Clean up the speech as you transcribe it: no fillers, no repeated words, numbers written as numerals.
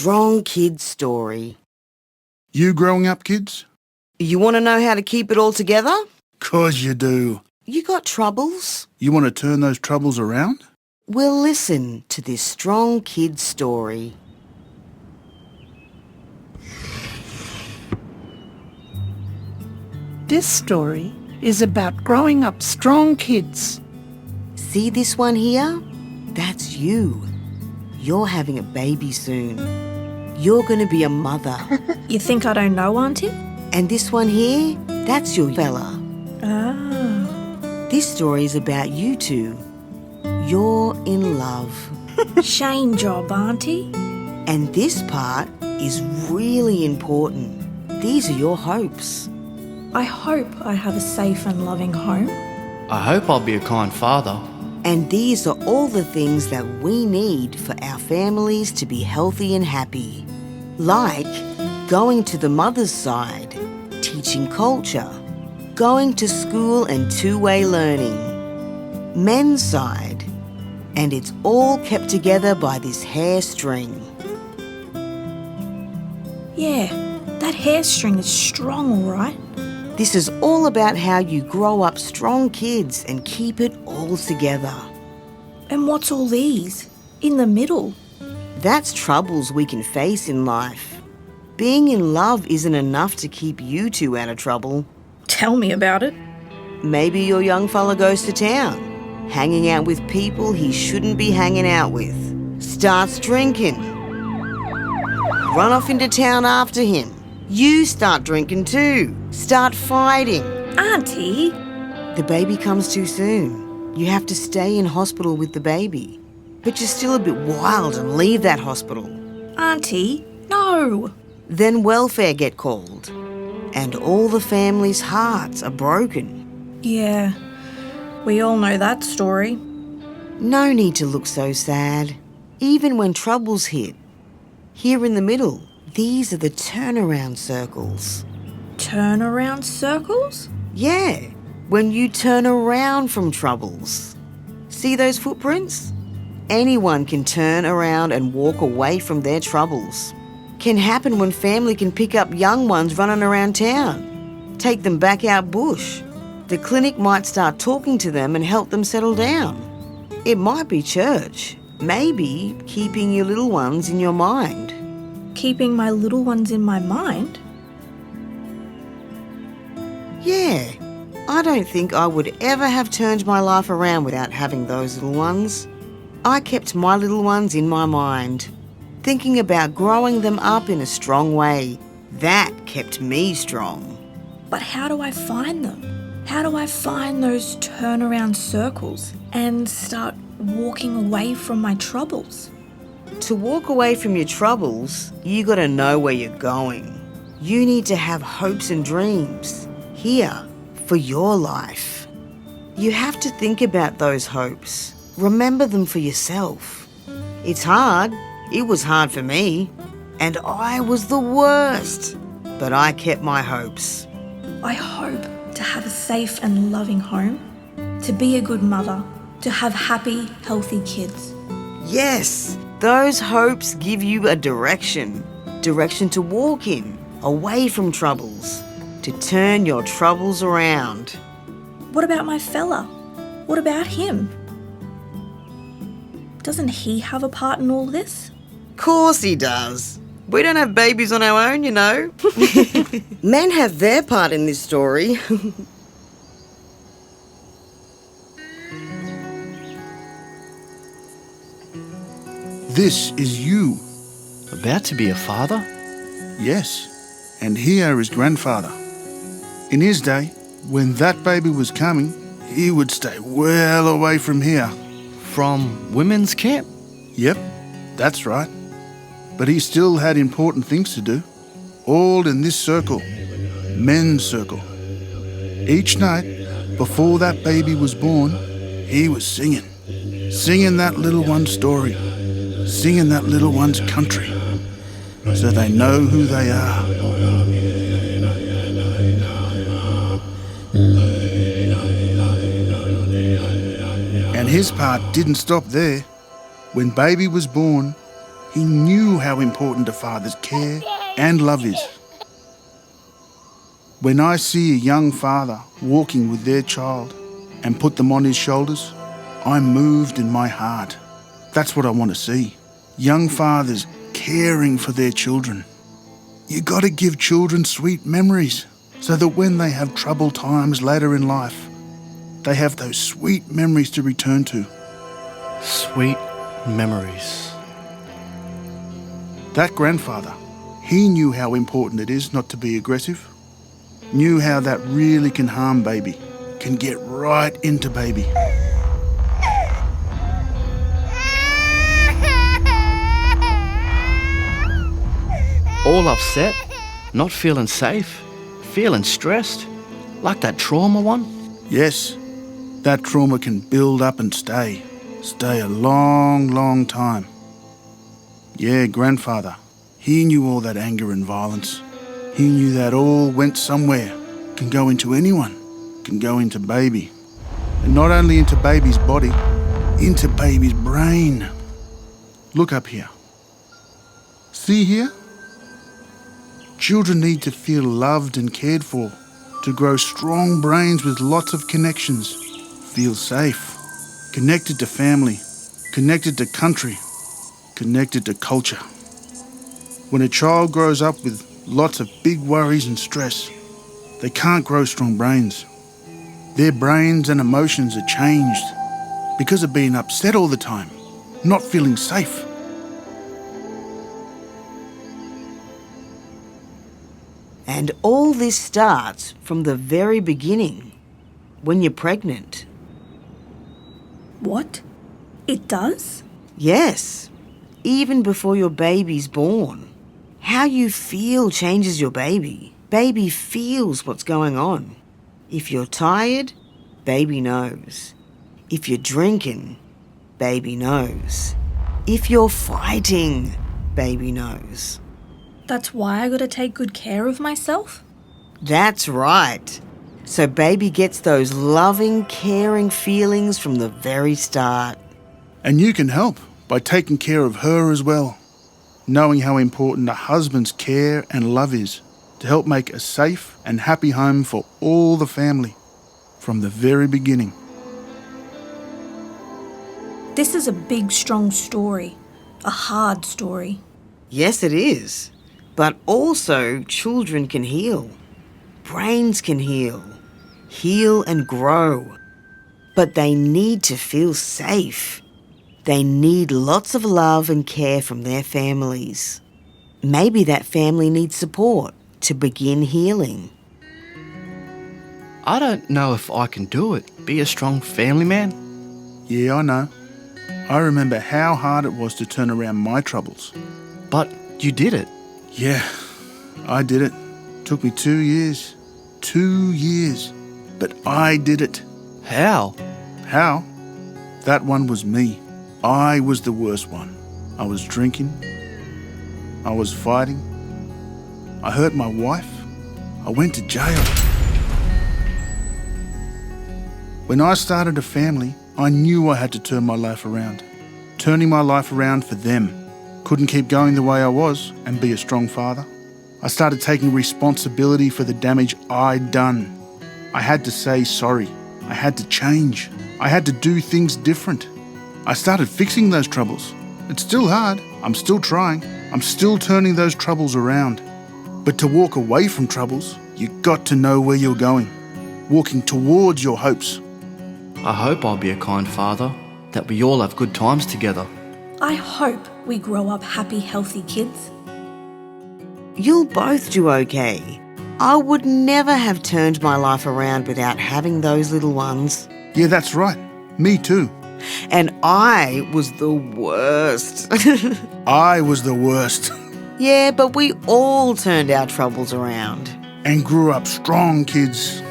strong kid story. You growing up, kids? You want to know how to keep it all together? 'Cause you do. You got troubles? You want to turn those troubles around? Well, listen to this strong kid story. This story is about growing up strong kids. See this one here? That's you. You're having a baby soon. You're going to be a mother. You think I don't know, Auntie? And this one here, that's your fella. Ah. This story is about you two. You're in love. Shame job, Auntie. And this part is really important. These are your hopes. I hope I have a safe and loving home. I hope I'll be a kind father. And these are all the things that we need for our families to be healthy and happy. Like going to the mother's side, teaching culture, going to school and two-way learning, men's side, and it's all kept together by this hair string. Yeah, that hair string is strong, all right. This is all about how you grow up strong kids and keep it all together. And what's all these? In the middle? That's troubles we can face in life. Being in love isn't enough to keep you two out of trouble. Tell me about it. Maybe your young fella goes to town, hanging out with people he shouldn't be hanging out with. Starts drinking. Run off into town after him. You start drinking too. Start fighting. Auntie! The baby comes too soon. You have to stay in hospital with the baby. But you're still a bit wild and leave that hospital. Auntie, no! Then welfare get called. And all the family's hearts are broken. Yeah, we all know that story. No need to look so sad, even when troubles hit. Here in the middle, these are the turnaround circles. Turnaround circles? Yeah, when you turn around from troubles. See those footprints? Anyone can turn around and walk away from their troubles. Can happen when family can pick up young ones running around town. Take them back out bush. The clinic might start talking to them and help them settle down. It might be church. Maybe keeping your little ones in your mind. Keeping my little ones in my mind? Yeah, I don't think I would ever have turned my life around without having those little ones. I kept my little ones in my mind, thinking about growing them up in a strong way. That kept me strong. But how do I find them? How do I find those turnaround circles and start walking away from my troubles? To walk away from your troubles, you gotta know where you're going. You need to have hopes and dreams here for your life. You have to think about those hopes. Remember them for yourself. It's hard. It was hard for me. And I was the worst. But I kept my hopes. I hope to have a safe and loving home, to be a good mother, to have happy, healthy kids. Yes, those hopes give you a direction. Direction to walk in, away from troubles. To turn your troubles around. What about my fella? What about him? Doesn't he have a part in all this? Course he does. We don't have babies on our own, you know. Men have their part in this story. This is you. About to be a father? Yes. And here is grandfather. In his day, when that baby was coming, he would stay well away from here. From women's camp? Yep, that's right. But he still had important things to do. All in this circle. Men's circle. Each night, before that baby was born, he was singing. Singing that little one's story. Singing that little one's country. So they know who they are. And his part didn't stop there. When baby was born, He knew how important a father's care and love is. When I see a young father walking with their child and put them on his shoulders, I'm moved in my heart. That's what I want to see. Young fathers caring for their children. You got to give children sweet memories so that when they have troubled times later in life, they have those sweet memories to return to. Sweet memories. That grandfather, he knew how important it is not to be aggressive. Knew how that really can harm baby, can get right into baby. All upset, not feeling safe, feeling stressed, like that trauma one. Yes, that trauma can build up and stay a long, long time. Yeah, grandfather, he knew all that anger and violence. He knew that all went somewhere, can go into anyone, can go into baby. And not only into baby's body, into baby's brain. Look up here. See here? Children need to feel loved and cared for, to grow strong brains with lots of connections, feel safe, connected to family, connected to country, connected to culture. When a child grows up with lots of big worries and stress, they can't grow strong brains. Their brains and emotions are changed because of being upset all the time, not feeling safe. And all this starts from the very beginning, when you're pregnant. What? It does? Yes, even before your baby's born. How you feel changes your baby. Baby feels what's going on. If you're tired, baby knows. If you're drinking, baby knows. If you're fighting, baby knows. That's why I gotta take good care of myself? That's right. So baby gets those loving, caring feelings from the very start. And you can help by taking care of her as well, knowing how important a husband's care and love is to help make a safe and happy home for all the family from the very beginning. This is a big, strong story. A hard story. Yes, it is. But also children can heal. Brains can heal. Heal and grow. But they need to feel safe. They need lots of love and care from their families. Maybe that family needs support to begin healing. I don't know if I can do it, be a strong family man. Yeah, I know. I remember how hard it was to turn around my troubles. But you did it. Yeah, I did it. Took me 2 years. 2 years. But I did it. How? How? That one was me. I was the worst one. I was drinking. I was fighting. I hurt my wife. I went to jail. When I started a family, I knew I had to turn my life around. Turning my life around for them. Couldn't keep going the way I was and be a strong father. I started taking responsibility for the damage I'd done. I had to say sorry. I had to change. I had to do things different. I started fixing those troubles. It's still hard. I'm still trying. I'm still turning those troubles around. But to walk away from troubles, you got to know where you're going. Walking towards your hopes. I hope I'll be a kind father, that we all have good times together. I hope we grow up happy, healthy kids. You'll both do okay. I would never have turned my life around without having those little ones. Yeah, that's right. Me too. And I was the worst. I was the worst. Yeah, but we all turned our troubles around. And grew up strong kids.